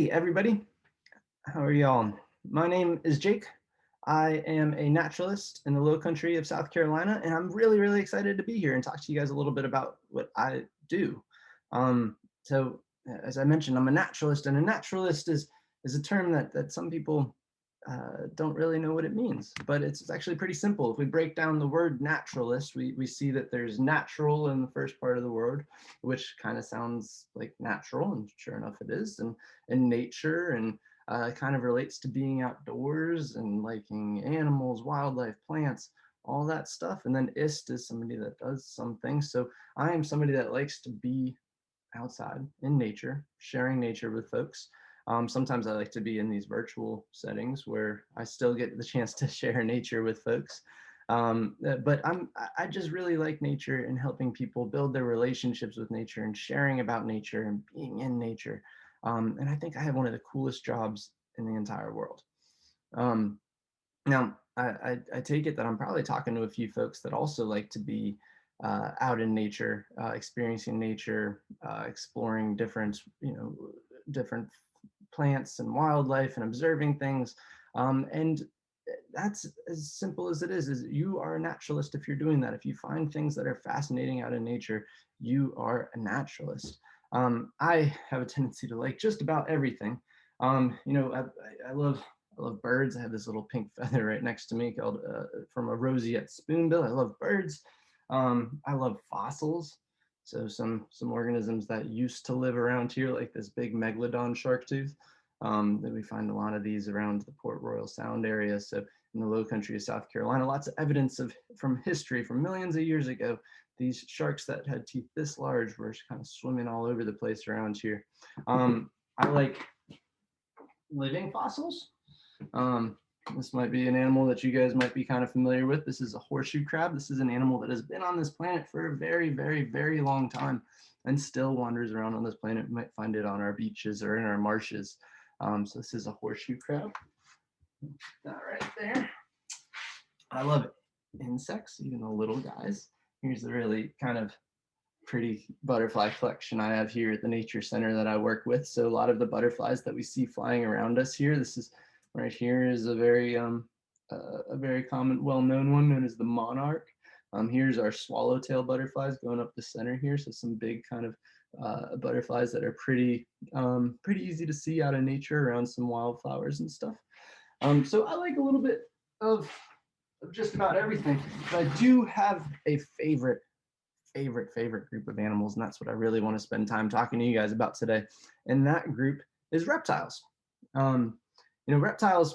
Hey everybody, how are y'all? My name is Jake. I am a naturalist in the low country of South Carolina, and I'm really excited to be here and talk to you guys a little bit about what I do. So, as I mentioned, I'm a naturalist, and a naturalist is a term that some people don't really know what it means, but it's actually pretty simple. If we break down the word naturalist, we see that there's natural in the first part of the word, which kind of sounds like natural, and sure enough it is, and nature, and kind of relates to being outdoors and liking animals, wildlife, plants, all that stuff. And then ist is somebody that does some things. So I am somebody that likes to be outside in nature, sharing nature with folks. Sometimes I like to be in these virtual settings where I still get the chance to share nature with folks. But I just really like nature and helping people build their relationships with nature and sharing about nature and being in nature. And I think I have one of the coolest jobs in the entire world. Now, I take it that I'm probably talking to a few folks that also like to be out in nature, experiencing nature, exploring different, different plants and wildlife and observing things. And that's as simple as it is you are a naturalist if you're doing that. If you find things that are fascinating out in nature, you are a naturalist. I have a tendency to like just about everything. I love birds. I have this little pink feather right next to me called from a roseate spoonbill. I love birds. I love fossils. So some organisms that used to live around here, like this big megalodon shark tooth. That we find a lot of these around the Port Royal Sound area. So in the low country of South Carolina, lots of evidence from history from millions of years ago. These sharks that had teeth this large were kind of swimming all over the place around here. I like living fossils. This might be an animal that you guys might be kind of familiar with. This is a horseshoe crab. This is an animal that has been on this planet for a very long time and still wanders around on this planet. You might find it on our beaches or in our marshes. So this is a horseshoe crab. That right there. I love it. Insects, even the little guys. Here's the really kind of pretty butterfly collection I have here at the nature center that I work with. So a lot of the butterflies that we see flying around us here, this is right here is a very common, well-known one known as the Monarch. Here's our swallowtail butterflies going up the center here. So some big kind of butterflies that are pretty easy to see out in nature around some wildflowers and stuff. So I like a little bit of just about everything, but I do have a favorite group of animals, and that's what I really want to spend time talking to you guys about today. And that group is reptiles. Reptiles,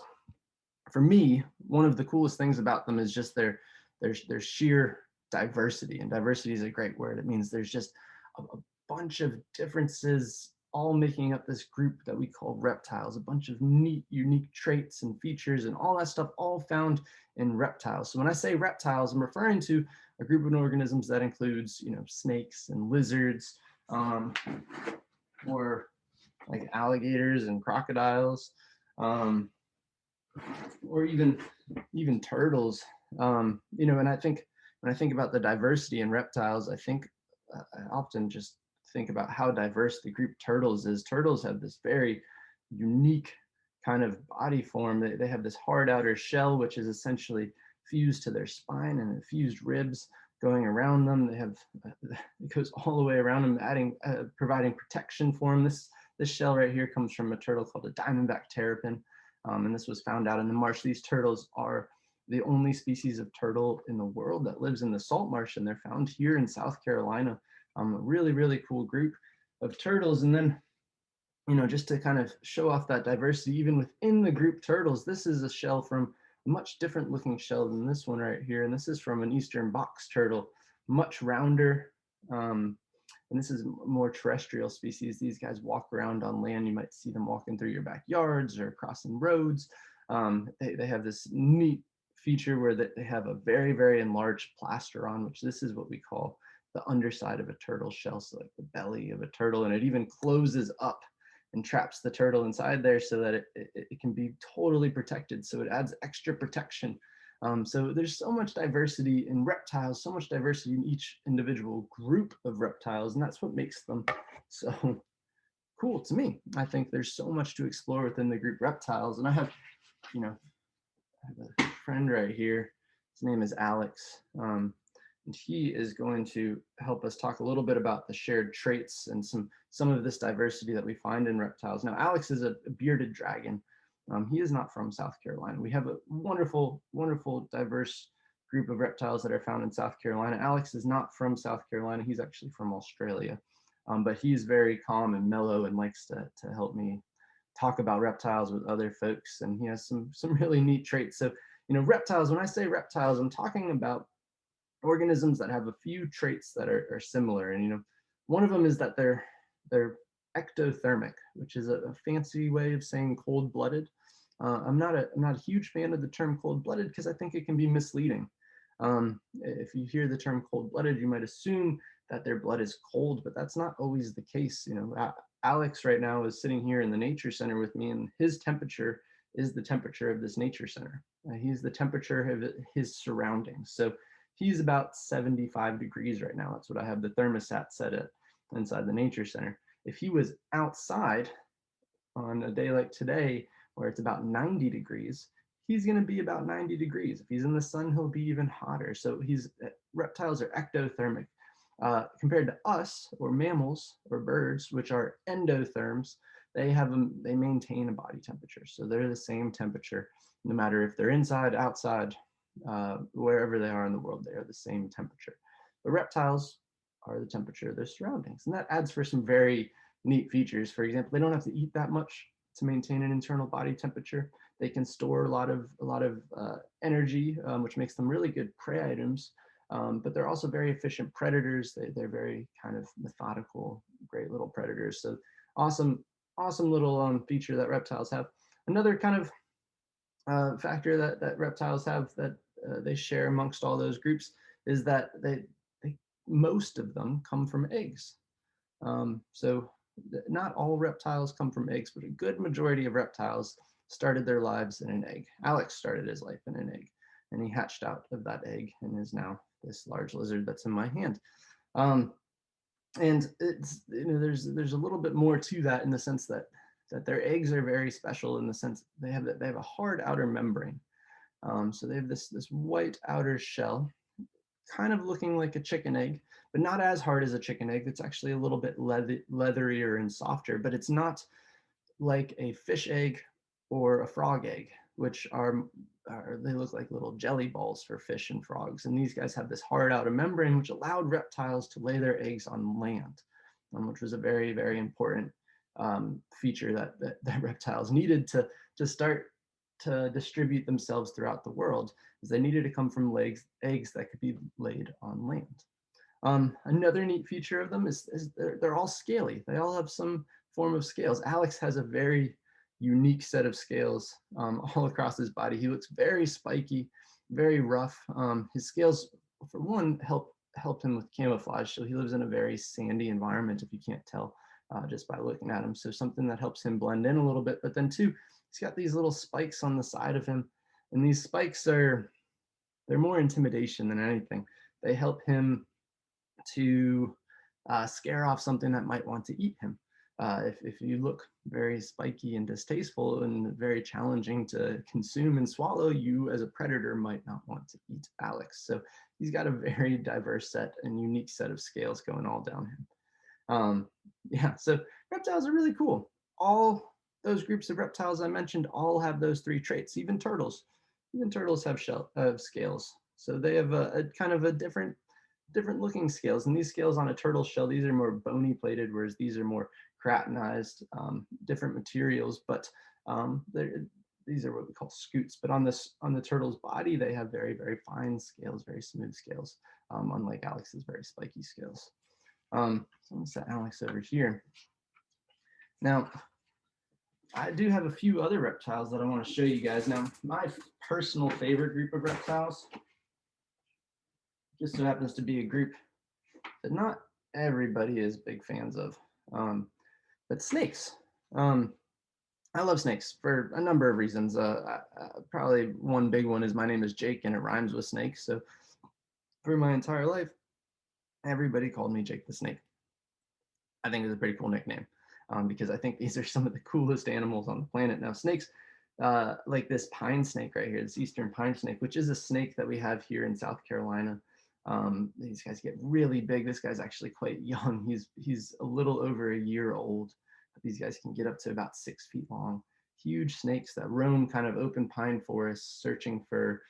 for me, one of the coolest things about them is just their sheer diversity. And diversity is a great word. It means there's just a bunch of differences all making up this group that we call reptiles, a bunch of neat, unique traits and features and all that stuff, all found in reptiles. So when I say reptiles, I'm referring to a group of organisms that includes, snakes and lizards, or like alligators and crocodiles, or even turtles. And I think when I think about the diversity in reptiles, I often just think about how diverse the group turtles is. Turtles have this very unique kind of body form. They have this hard outer shell, which is essentially fused to their spine, and fused ribs going around them. They have it goes all the way around them, providing protection for them. This shell right here comes from a turtle called a Diamondback Terrapin, and this was found out in the marsh. These turtles are the only species of turtle in the world that lives in the salt marsh, and they're found here in South Carolina. A really cool group of turtles. And then, just to kind of show off that diversity, even within the group turtles, this is a shell from a much different looking shell than this one right here. And this is from an eastern box turtle, much rounder. And this is a more terrestrial species. These guys walk around on land. You might see them walking through your backyards or crossing roads. They have this neat feature where they have a very enlarged plastron, which this is what we call the underside of a turtle shell, so like the belly of a turtle, and it even closes up and traps the turtle inside there so that it can be totally protected. So it adds extra protection. So there's so much diversity in reptiles, so much diversity in each individual group of reptiles, and that's what makes them so cool to me. I think there's so much to explore within the group reptiles. And I have, you know, I have a friend right here. His name is Alex. And he is going to help us talk a little bit about the shared traits and some of this diversity that we find in reptiles. Now, Alex is a bearded dragon. He is not from South Carolina. We have a wonderful, wonderful, diverse group of reptiles that are found in South Carolina. Alex is not from South Carolina. He's actually from Australia. But he's very calm and mellow and likes to help me talk about reptiles with other folks. And he has some really neat traits. So, you know, reptiles, when I say reptiles, I'm talking about organisms that have a few traits that are similar. And, you know, one of them is that they're ectothermic, which is a fancy way of saying cold-blooded. I'm not a huge fan of the term cold-blooded because I think it can be misleading. If you hear the term cold-blooded, you might assume that their blood is cold, but that's not always the case. You know, Alex right now is sitting here in the nature center with me, and his temperature is the temperature of this nature center. He's the temperature of his surroundings. So he's about 75 degrees right now. That's what I have the thermostat set at inside the nature center. If he was outside on a day like today, where it's about 90 degrees, he's going to be about 90 degrees. If he's in the sun, he'll be even hotter. So reptiles are ectothermic. Compared to us, or mammals, or birds, which are endotherms, they maintain a body temperature. So they're the same temperature, no matter if they're inside, outside, wherever they are in the world, they are the same temperature. The reptiles are the temperature of their surroundings. And that adds for some very neat features. For example, they don't have to eat that much to maintain an internal body temperature. They can store a lot of energy, which makes them really good prey items. But they're also very efficient predators. They're very kind of methodical, great little predators. So awesome little feature that reptiles have. Another kind of factor that reptiles have that they share amongst all those groups is that most of them come from eggs. So not all reptiles come from eggs, but a good majority of reptiles started their lives in an egg. Alex started his life in an egg, and he hatched out of that egg and is now this large lizard that's in my hand. And it's, you know, there's a little bit more to that in the sense that their eggs are very special in the sense they have a hard outer membrane. So they have this white outer shell, kind of looking like a chicken egg, but not as hard as a chicken egg. It's actually a little bit leatherier and softer, but it's not like a fish egg or a frog egg, which they look like little jelly balls for fish and frogs. And these guys have this hard outer membrane, which allowed reptiles to lay their eggs on land, which was a very, very important feature that reptiles needed to start to distribute themselves throughout the world, is they needed to come from eggs that could be laid on land. Another neat feature of them is they're all scaly. They all have some form of scales. Alex has a very unique set of scales all across his body. He looks very spiky, very rough. His scales, for one, help him with camouflage. So he lives in a very sandy environment, if you can't tell just by looking at him. So something that helps him blend in a little bit. But then two, he's got these little spikes on the side of him. And these spikes they're more intimidation than anything. They help him to scare off something that might want to eat him. If you look very spiky and distasteful and very challenging to consume and swallow, you as a predator might not want to eat Alex. So he's got a very diverse set and unique set of scales going all down him. Yeah, so reptiles are really cool. All those groups of reptiles I mentioned all have those three traits. Even turtles have scales. So they have a kind of a different looking scales. And these scales on a turtle shell, these are more bony plated, whereas these are more keratinized, different materials. But these are what we call scutes. But on the turtle's body, they have very, very fine scales, very smooth scales, unlike Alex's very spiky scales. So I'm gonna set Alex over here. Now, I do have a few other reptiles that I want to show you guys. Now, my personal favorite group of reptiles just so happens to be a group that not everybody is big fans of, but snakes. I love snakes for a number of reasons. Probably one big one is my name is Jake and it rhymes with snake. So for my entire life, everybody called me Jake the Snake. I think it's a pretty cool nickname. because I think these are some of the coolest animals on the planet. Now, snakes, like this pine snake right here, this eastern pine snake, which is a snake that we have here in South Carolina. These guys get really big. This guy's actually quite young. He's a little over a year old. These guys can get up to about 6 feet long. Huge snakes that roam kind of open pine forests, searching for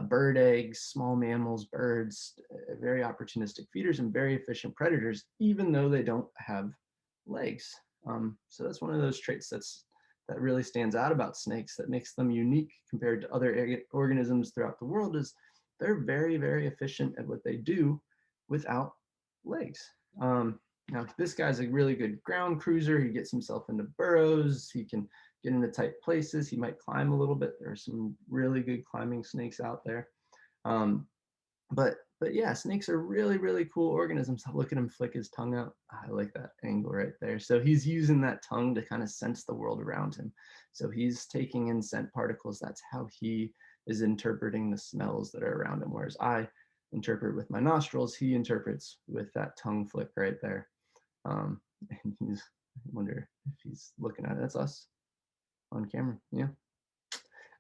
bird eggs, small mammals, birds, very opportunistic feeders and very efficient predators, even though they don't have legs. So that's one of those traits that really stands out about snakes, that makes them unique compared to other organisms throughout the world, is they're very, very efficient at what they do without legs. Now, this guy's a really good ground cruiser. He gets himself into burrows. He can get into tight places. He might climb a little bit. There are some really good climbing snakes out there. But yeah, snakes are really, really cool organisms. Look at him flick his tongue out. I like that angle right there. So he's using that tongue to kind of sense the world around him. So he's taking in scent particles. That's how he is interpreting the smells that are around him. Whereas I interpret with my nostrils, he interprets with that tongue flick right there. And I wonder if he's looking at it. That's us on camera. Yeah.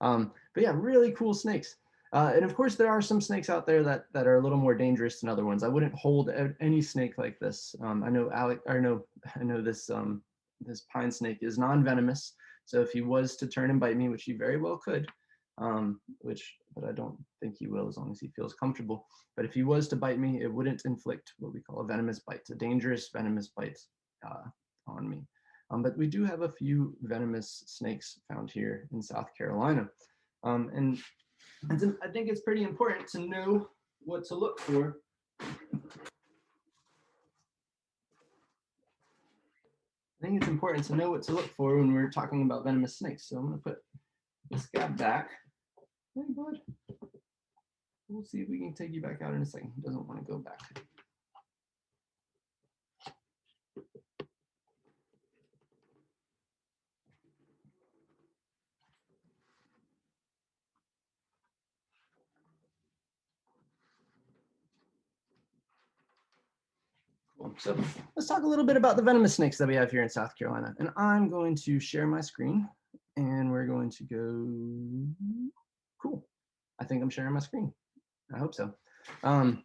But yeah, really cool snakes. And of course, there are some snakes out there that are a little more dangerous than other ones. I wouldn't hold any snake like this. I know this pine snake is non-venomous. So if he was to turn and bite me, which he very well could, but I don't think he will, as long as he feels comfortable. But if he was to bite me, it wouldn't inflict what we call a venomous bite, a dangerous venomous bite on me. But we do have a few venomous snakes found here in South Carolina. And I think it's pretty important to know what to look for. I think it's important to know what to look for when we're talking about venomous snakes. So I'm going to put this guy back. Hey, bud. We'll see if we can take you back out in a second. He doesn't want to go back. Cool. So let's talk a little bit about the venomous snakes that we have here in South Carolina. And I'm going to share my screen and we're going to go, cool. I think I'm sharing my screen. I hope so. So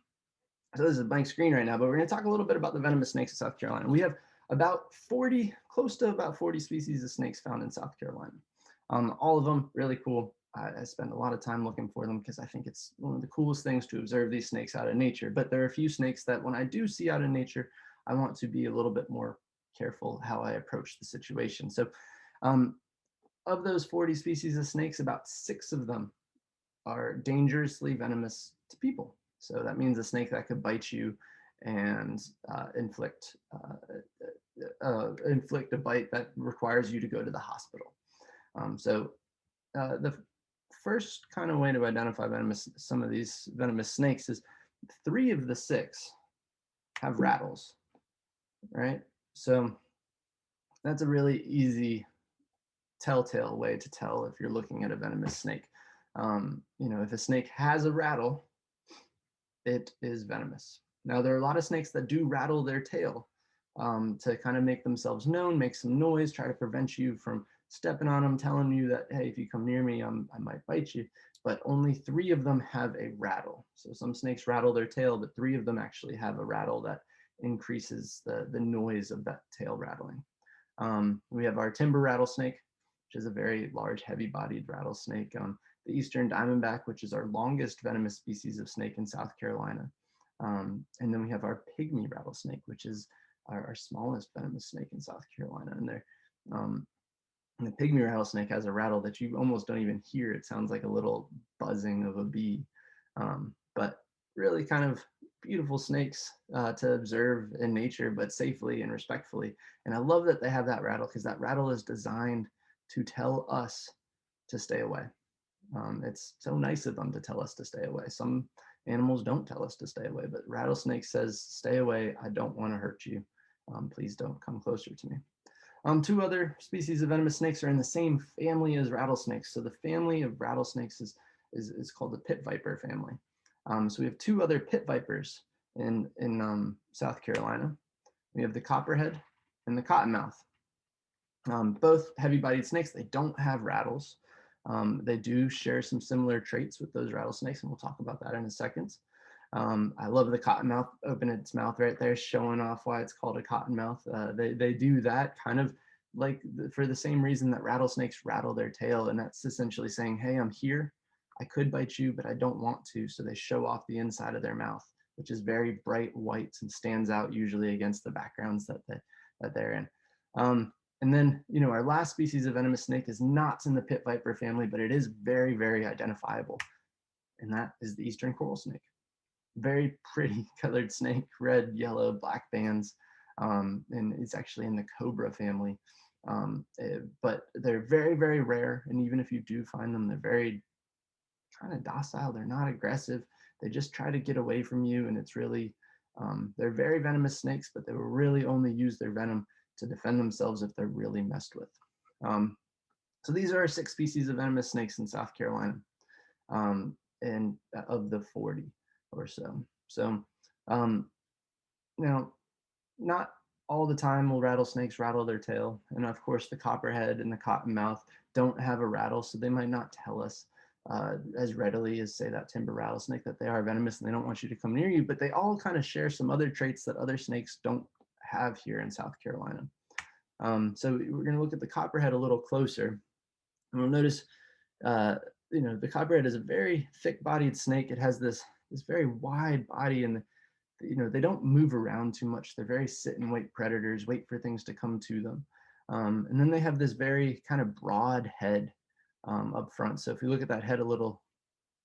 this is a blank screen right now, but we're going to talk a little bit about the venomous snakes in South Carolina. We have close to about 40 species of snakes found in South Carolina. All of them really cool. I spend a lot of time looking for them because I think it's one of the coolest things to observe these snakes out in nature. But there are a few snakes that when I do see out in nature, I want to be a little bit more careful how I approach the situation. So of those 40 species of snakes, about 6 of them are dangerously venomous to people. So that means a snake that could bite you and inflict a bite that requires you to go to the hospital. So the first kind of way to identify some of these venomous snakes is 3 of the 6 have rattles, right? So that's a really easy telltale way to tell if you're looking at a venomous snake. If a snake has a rattle, it is venomous. Now, there are a lot of snakes that do rattle their tail to kind of make themselves known, make some noise, try to prevent you from stepping on them, telling you that, hey, if you come near me, I might bite you. But only 3 of them have a rattle. So some snakes rattle their tail, but 3 of them actually have a rattle that increases the noise of that tail rattling. We have our timber rattlesnake, which is a very large, heavy-bodied rattlesnake. The eastern diamondback, which is our longest venomous species of snake in South Carolina. And then we have our pygmy rattlesnake, which is our smallest venomous snake in South Carolina. And the pygmy rattlesnake has a rattle that you almost don't even hear. It sounds like a little buzzing of a bee. But really kind of beautiful snakes to observe in nature, but safely and respectfully. And I love that they have that rattle because that rattle is designed to tell us to stay away. It's so nice of them to tell us to stay away. Some animals don't tell us to stay away, but rattlesnake says, stay away. I don't want to hurt you. Please don't come closer to me. 2 other species of venomous snakes are in the same family as rattlesnakes. So the family of rattlesnakes is called the pit viper family. So we have 2 other pit vipers in South Carolina. We have the Copperhead and the Cottonmouth. Both heavy-bodied snakes, they don't have rattles. They do share some similar traits with those rattlesnakes, and we'll talk about that in a second. I love the cottonmouth opening its mouth right there, showing off why it's called a cottonmouth. They do that kind of like for the same reason that rattlesnakes rattle their tail, and that's essentially saying, hey, I'm here. I could bite you, but I don't want to. So they show off the inside of their mouth, which is very bright white and stands out usually against the backgrounds that they're in. And then, you know, our last species of venomous snake is not in the pit viper family, but it is very, very identifiable. And that is the eastern coral snake. Very pretty colored snake, red, yellow, black bands. And it's actually in the cobra family. But they're very, very rare. And even if you do find them, they're very kind of docile. They're not aggressive. They just try to get away from you. And it's really, they're very venomous snakes, but they will really only use their venom to defend themselves if they're really messed with. So these are 6 species of venomous snakes in South Carolina, and of the 40 or so. So now, not all the time will rattlesnakes rattle their tail. And of course, the copperhead and the cottonmouth don't have a rattle, so they might not tell us as readily as, say, that timber rattlesnake that they are venomous and they don't want you to come near you, but they all kind of share some other traits that other snakes don't have here in South Carolina. So we're going to look at the copperhead a little closer, and we'll notice, you know, the copperhead is a very thick-bodied snake. It has this very wide body, and you know, they don't move around too much. They're very sit and wait predators, wait for things to come to them. And then they have this very kind of broad head up front. So if you look at that head a little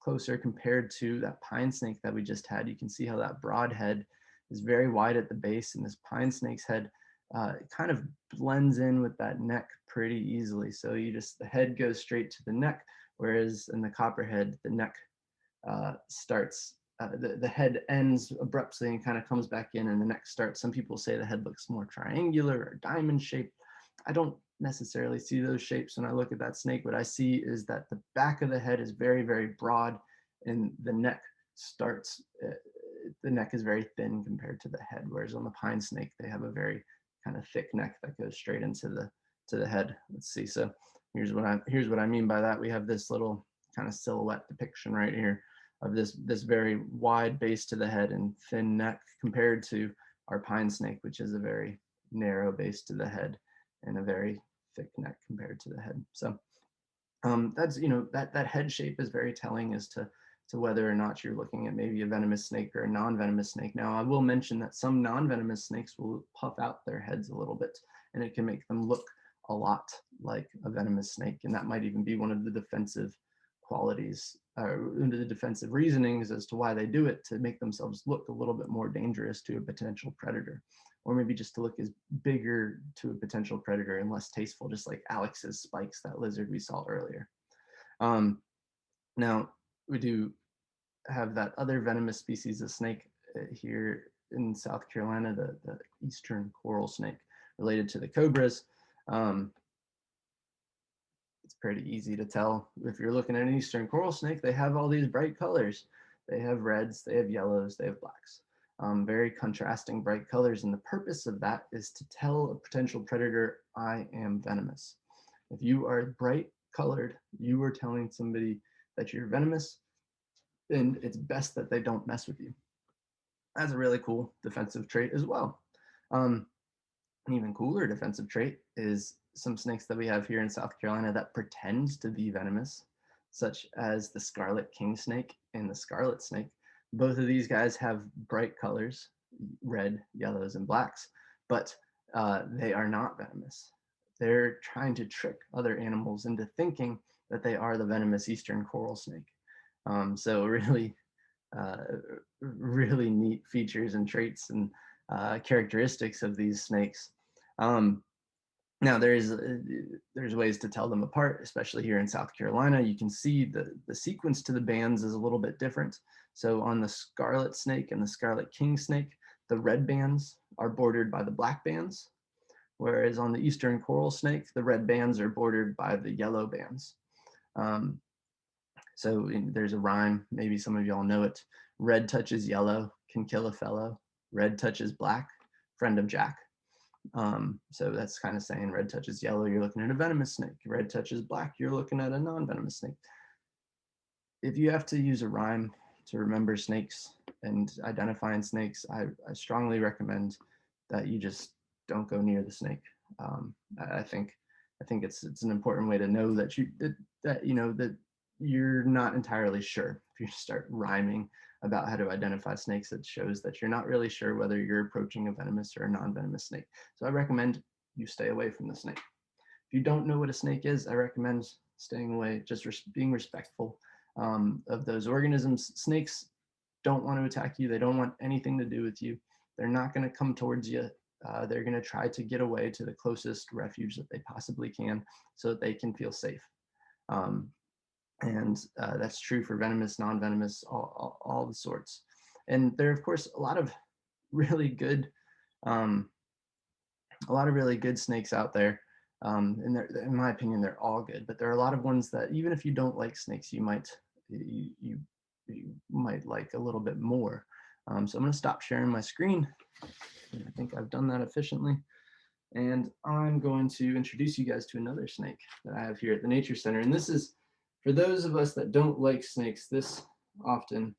closer compared to that pine snake that we just had, you can see how that broad head is very wide at the base, and this pine snake's head kind of blends in with that neck pretty easily. So the head goes straight to the neck, whereas in the copperhead, the neck the head ends abruptly and kind of comes back in, and the neck starts. Some people say the head looks more triangular or diamond shaped. I don't necessarily see those shapes when I look at that snake. What I see is that the back of the head is very, very broad, and the neck is very thin compared to the head. Whereas on the pine snake, they have a very kind of thick neck that goes straight into the head. Let's see. So here's what I mean by that. We have this little kind of silhouette depiction right here of this very wide base to the head and thin neck compared to our pine snake, which is a very narrow base to the head and a very thick neck compared to the head. So that's, you know, that head shape is very telling as to whether or not you're looking at maybe a venomous snake or a non-venomous snake. Now, I will mention that some non-venomous snakes will puff out their heads a little bit, and it can make them look a lot like a venomous snake, and that might even be one of the defensive qualities into the defensive reasonings as to why they do it, to make themselves look a little bit more dangerous to a potential predator, or maybe just to look as bigger to a potential predator and less tasteful, just like Alex's spikes, that lizard we saw earlier. Now, we do have that other venomous species of snake here in South Carolina, the eastern coral snake, related to the cobras. It's pretty easy to tell. If you're looking at an eastern coral snake, they have all these bright colors. They have reds, they have yellows, they have blacks. Very contrasting bright colors. And the purpose of that is to tell a potential predator, I am venomous. If you are bright colored, you are telling somebody that you're venomous, and it's best that they don't mess with you. That's a really cool defensive trait as well. An even cooler defensive trait is some snakes that we have here in South Carolina that pretend to be venomous, such as the scarlet king snake and the scarlet snake. Both of these guys have bright colors, red, yellows, and blacks, but they are not venomous. They're trying to trick other animals into thinking that they are the venomous eastern coral snake. So really, really neat features and traits and characteristics of these snakes. Now there's ways to tell them apart, especially here in South Carolina. You can see the sequence to the bands is a little bit different. So on the scarlet snake and the scarlet king snake, the red bands are bordered by the black bands, whereas on the eastern coral snake, the red bands are bordered by the yellow bands. So there's a rhyme, maybe some of y'all know it. Red touches yellow, can kill a fellow. Red touches black, friend of Jack. So that's kind of saying red touches yellow, you're looking at a venomous snake. Red touches black, you're looking at a non-venomous snake. If you have to use a rhyme to remember snakes and identifying snakes, I strongly recommend that you just don't go near the snake. I think it's an important way to know that that you're not entirely sure. If you start rhyming about how to identify snakes, it shows that you're not really sure whether you're approaching a venomous or a non-venomous snake. So I recommend you stay away from the snake. If you don't know what a snake is, I recommend staying away, just being respectful of those organisms. Snakes don't want to attack you. They don't want anything to do with you. They're not going to come towards you. They're going to try to get away to the closest refuge that they possibly can so that they can feel safe. And that's true for venomous, non-venomous, all the sorts. And there are, of course, a lot of really good snakes out there. And in my opinion, they're all good, but there are a lot of ones that even if you don't like snakes, you might like a little bit more. So I'm going to stop sharing my screen. I think I've done that efficiently. And I'm going to introduce you guys to another snake that I have here at the Nature Center. And this is, for those of us that don't like snakes, this often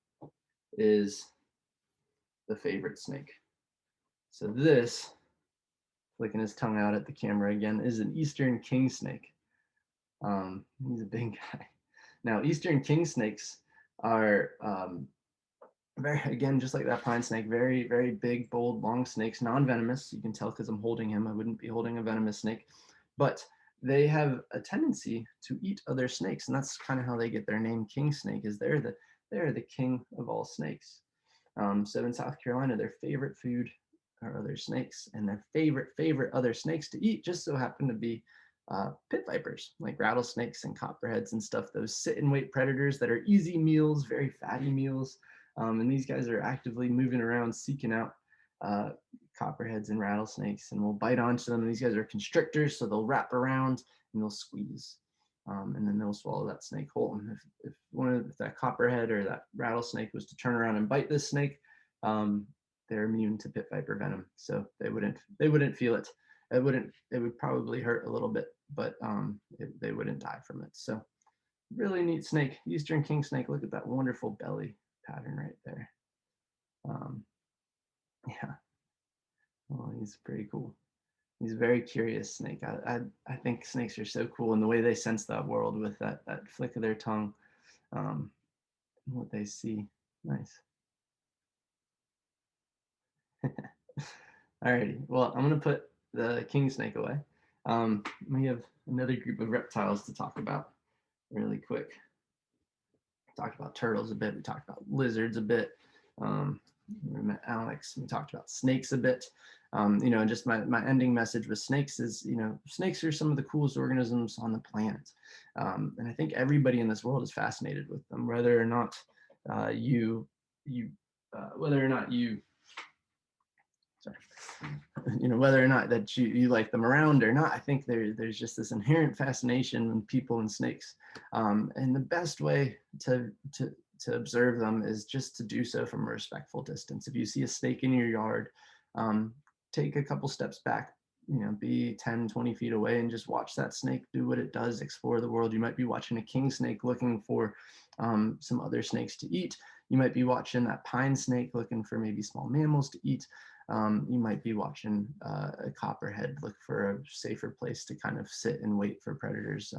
is the favorite snake. So this, flicking his tongue out at the camera again, is an Eastern king snake. He's a big guy. Now, Eastern king snakes are very, again, just like that pine snake, very, very big, bold, long snakes, non-venomous. You can tell because I'm holding him. I wouldn't be holding a venomous snake, but they have a tendency to eat other snakes, and that's kind of how they get their name, king snake. Is they're the king of all snakes. So in South Carolina, their favorite food are other snakes, and their favorite other snakes to eat just so happen to be pit vipers, like rattlesnakes and copperheads and stuff. Those sit and wait predators that are easy meals, very fatty meals. And these guys are actively moving around seeking out copperheads and rattlesnakes, and will bite onto them. And these guys are constrictors, so they'll wrap around and they'll squeeze, and then they'll swallow that snake whole. And if that copperhead or that rattlesnake was to turn around and bite this snake, they're immune to pit viper venom, so they wouldn't feel it. It would probably hurt a little bit, but they wouldn't die from it. So really neat snake, Eastern king snake. Look at that wonderful belly pattern right there. Yeah, well, he's pretty cool. He's a very curious snake. I think snakes are so cool, and the way they sense that world with that flick of their tongue, what they see. Nice. Alrighty, well, I'm gonna put the king snake away. We have another group of reptiles to talk about really quick. We talked about turtles a bit. We talked about lizards a bit. We met Alex. We talked about snakes a bit. Just my ending message with snakes is, snakes are some of the coolest organisms on the planet. And I think everybody in this world is fascinated with them, whether or not whether or not that you like them around or not. I think there's just this inherent fascination in people and snakes. And the best way to observe them is just to do so from a respectful distance. If you see a snake in your yard, take a couple steps back, be 10, 20 feet away and just watch that snake do what it does, explore the world. You might be watching a king snake looking for some other snakes to eat. You might be watching that pine snake looking for maybe small mammals to eat. You might be watching a copperhead look for a safer place to kind of sit and wait for predators.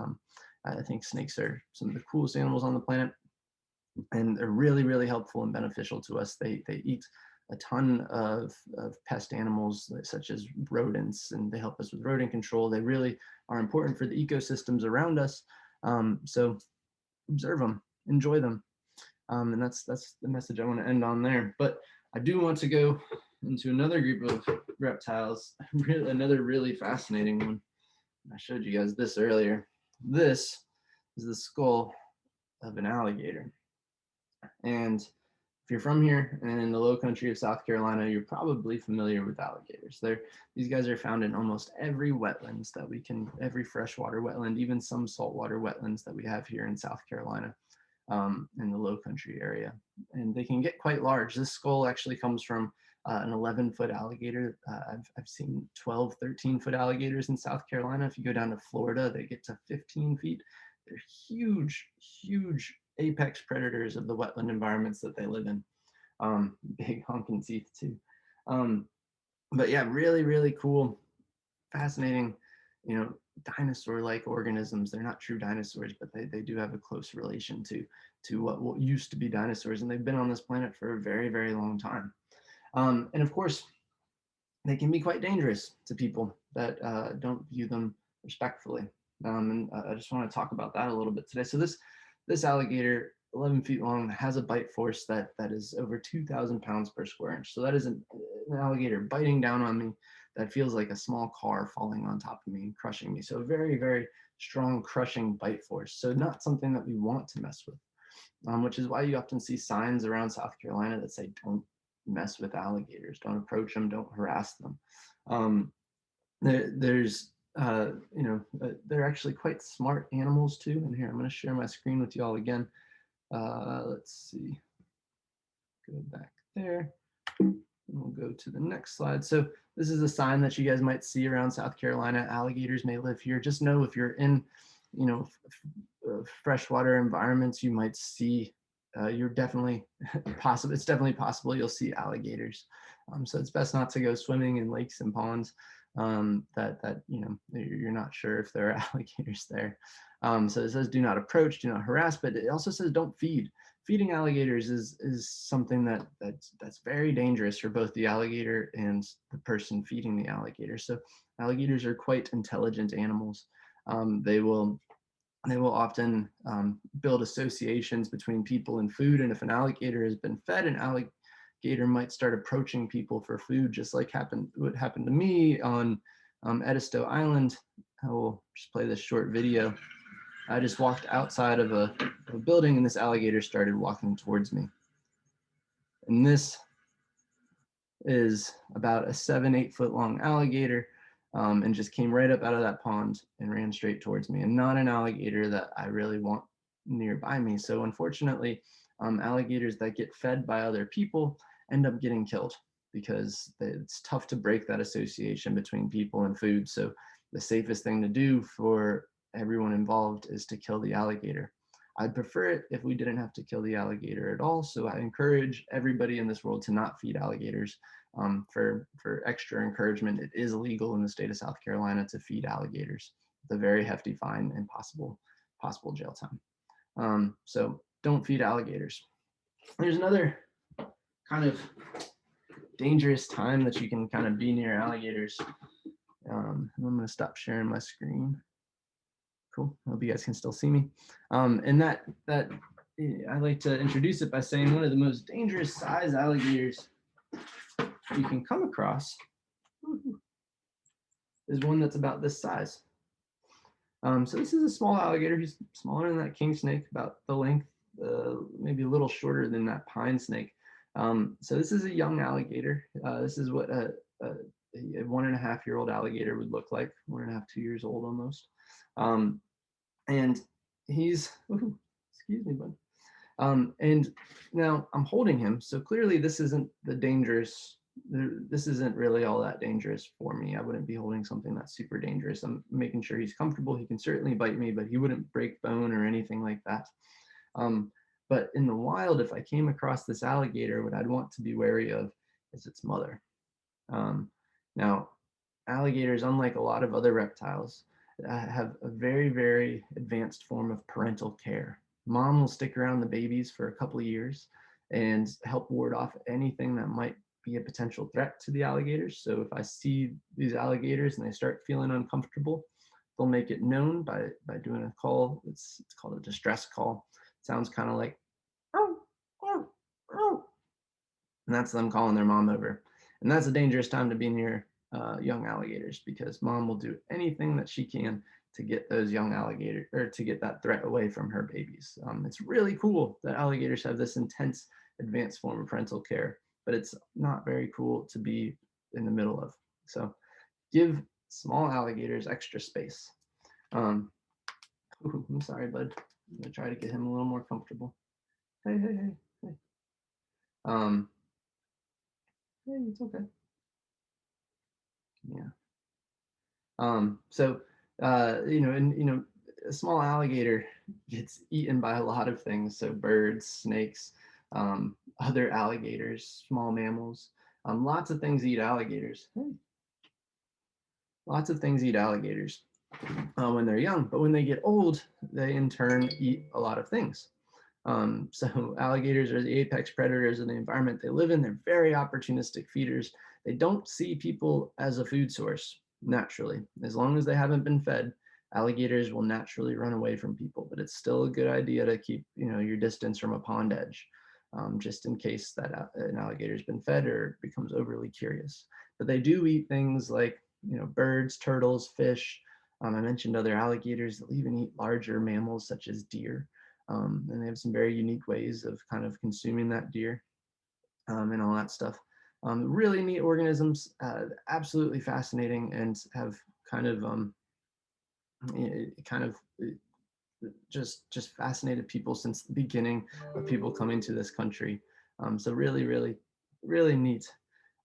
I think snakes are some of the coolest animals on the planet, and they're really, really helpful and beneficial to us. They eat a ton of pest animals such as rodents, and they help us with rodent control. They really are important for the ecosystems around us. So observe them, enjoy them. And that's the message I want to end on there. But I do want to go into another group of reptiles, another really fascinating one. I showed you guys this earlier. This is the skull of an alligator. And if you're from here and in the low country of South Carolina, you're probably familiar with alligators. These guys are found in almost every wetlands every freshwater wetland, even some saltwater wetlands that we have here in South Carolina, in the low country area. And they can get quite large. This skull actually comes from an 11-foot alligator. I've seen 12, 13-foot alligators in South Carolina. If you go down to Florida, they get to 15 feet. They're huge, huge apex predators of the wetland environments that they live in. Big honking teeth too. But yeah, really, really cool, fascinating, dinosaur-like organisms. They're not true dinosaurs, but they do have a close relation to what used to be dinosaurs, and they've been on this planet for a very, very long time. And of course, they can be quite dangerous to people that don't view them respectfully. And I just want to talk about that a little bit today. So this alligator, 11 feet long, has a bite force that is over 2,000 pounds per square inch. So that is an alligator biting down on me that feels like a small car falling on top of me and crushing me. So a very, very strong crushing bite force. So not something that we want to mess with, which is why you often see signs around South Carolina that say, don't mess with alligators, don't approach them, don't harass them. They're actually quite smart animals too. And here, I'm going to share my screen with you all again. Let's see, go back there. And we'll go to the next slide. So this is a sign that you guys might see around South Carolina. Alligators may live here. Just know if you're in, freshwater environments, you might see, you're definitely possible. It's definitely possible you'll see alligators. So it's best not to go swimming in lakes and ponds that you're not sure if there are alligators there. So it says do not approach, do not harass, but it also says don't feed. Feeding alligators is something that's very dangerous for both the alligator and the person feeding the alligator. So alligators are quite intelligent animals. They will often build associations between people and food. And if an alligator has been fed, an alligator might start approaching people for food, just like what happened to me on Edisto Island. I will just play this short video. I just walked outside of a building and this alligator started walking towards me. And this is about a 7-8 foot long alligator. And just came right up out of that pond and ran straight towards me, and not an alligator that I really want nearby me. So unfortunately, alligators that get fed by other people end up getting killed because it's tough to break that association between people and food. So the safest thing to do for everyone involved is to kill the alligator. I'd prefer it if we didn't have to kill the alligator at all. So I encourage everybody in this world to not feed alligators. For extra encouragement, it is illegal in the state of South Carolina to feed alligators with a very hefty fine and possible jail time. So don't feed alligators. There's another kind of dangerous time that you can kind of be near alligators. I'm going to stop sharing my screen. Cool. I hope you guys can still see me. And that I like to introduce it by saying one of the most dangerous size alligators you can come across is one that's about this size. So this is a small alligator. He's smaller than that king snake, about the length, maybe a little shorter than that pine snake. So this is a young alligator. This is what a 1.5-year-old alligator would look like, 1.5, 2 years old almost. And he's, excuse me, bud. And now I'm holding him. So clearly this isn't this isn't really all that dangerous for me. I wouldn't be holding something that's super dangerous. I'm making sure he's comfortable. He can certainly bite me, but he wouldn't break bone or anything like that. But in the wild, if I came across this alligator, what I'd want to be wary of is its mother. Now, alligators, unlike a lot of other reptiles, have a very, very advanced form of parental care. Mom will stick around the babies for a couple of years and help ward off anything that might be a potential threat to the alligators. So if I see these alligators and they start feeling uncomfortable, they'll make it known by doing a call. It's called a distress call. It sounds kind of like, oh, oh, oh. And that's them calling their mom over. And that's a dangerous time to be near young alligators, because mom will do anything that she can to get those young alligators, or to get that threat away from her babies. It's really cool that alligators have this intense advanced form of parental care, but it's not very cool to be in the middle of. So give small alligators extra space. I'm sorry, bud. I'm gonna try to get him a little more comfortable. Hey, hey, hey, hey. Hey, it's okay. Yeah. So, a small alligator gets eaten by a lot of things. So birds, snakes, other alligators, small mammals. Lots of things eat alligators. Hey. Lots of things eat alligators when they're young, but when they get old, they in turn eat a lot of things. So alligators are the apex predators of the environment they live in. They're very opportunistic feeders. They don't see people as a food source naturally. As long as they haven't been fed, alligators will naturally run away from people. But it's still a good idea to keep your distance from a pond edge, just in case that an alligator's been fed or becomes overly curious. But they do eat things like birds, turtles, fish. I mentioned other alligators that even eat larger mammals such as deer. And they have some very unique ways of kind of consuming that deer and all that stuff. Really neat organisms, absolutely fascinating, and have kind of kind of just fascinated people since the beginning of people coming to this country. So really, really, really neat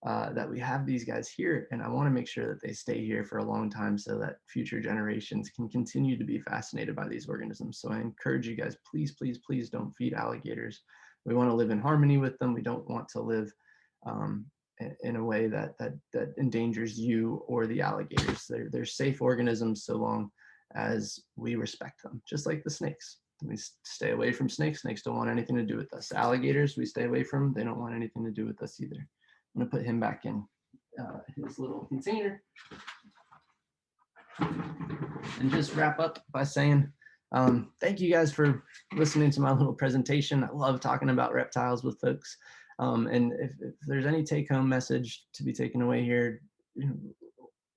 that we have these guys here, and I want to make sure that they stay here for a long time so that future generations can continue to be fascinated by these organisms. So I encourage you guys, please, please, please don't feed alligators. We want to live in harmony with them. We don't want to live in a way that endangers you or the alligators. They're safe organisms so long as we respect them, just like the snakes. We stay away from snakes. Snakes don't want anything to do with us. Alligators, we stay away from. They don't want anything to do with us either. I'm gonna put him back in his little container and just wrap up by saying thank you guys for listening to my little presentation. I love talking about reptiles with folks. And if there's any take-home message to be taken away here,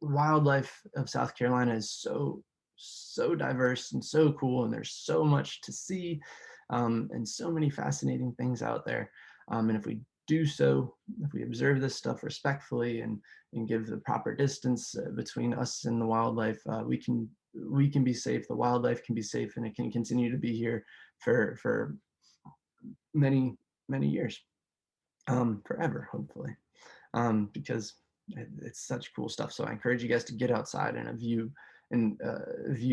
wildlife of South Carolina is so diverse and so cool, and there's so much to see and so many fascinating things out there. And if we do so, if we observe this stuff respectfully and give the proper distance between us and the wildlife, we can be safe. The wildlife can be safe, and it can continue to be here for many years, forever, hopefully, because it's such cool stuff. So I encourage you guys to get outside and view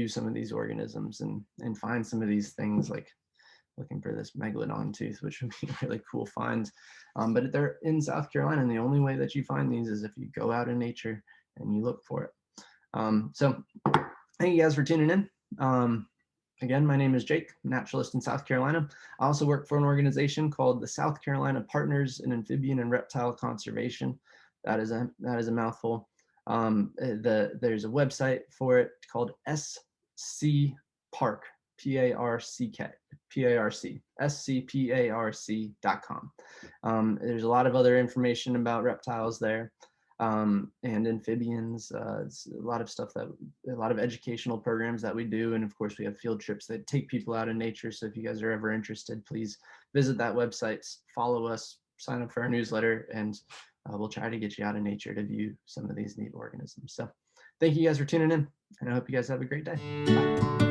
some of these organisms and find some of these things, like looking for this megalodon tooth, which would be a really cool find. But they're in South Carolina, and the only way that you find these is if you go out in nature and you look for it. So thank you guys for tuning in. Again, my name is Jake, naturalist in South Carolina. I also work for an organization called the South Carolina Partners in Amphibian and Reptile Conservation. That is a mouthful. There's a website for it called SC Park, P-A-R-C-K, P-A-R-C, scparc.com. There's a lot of other information about reptiles there. And amphibians. It's a lot of stuff a lot of educational programs that we do. And of course we have field trips that take people out in nature. So if you guys are ever interested, please visit that website, follow us, sign up for our newsletter, and we'll try to get you out in nature to view some of these neat organisms. So thank you guys for tuning in, and I hope you guys have a great day. Bye.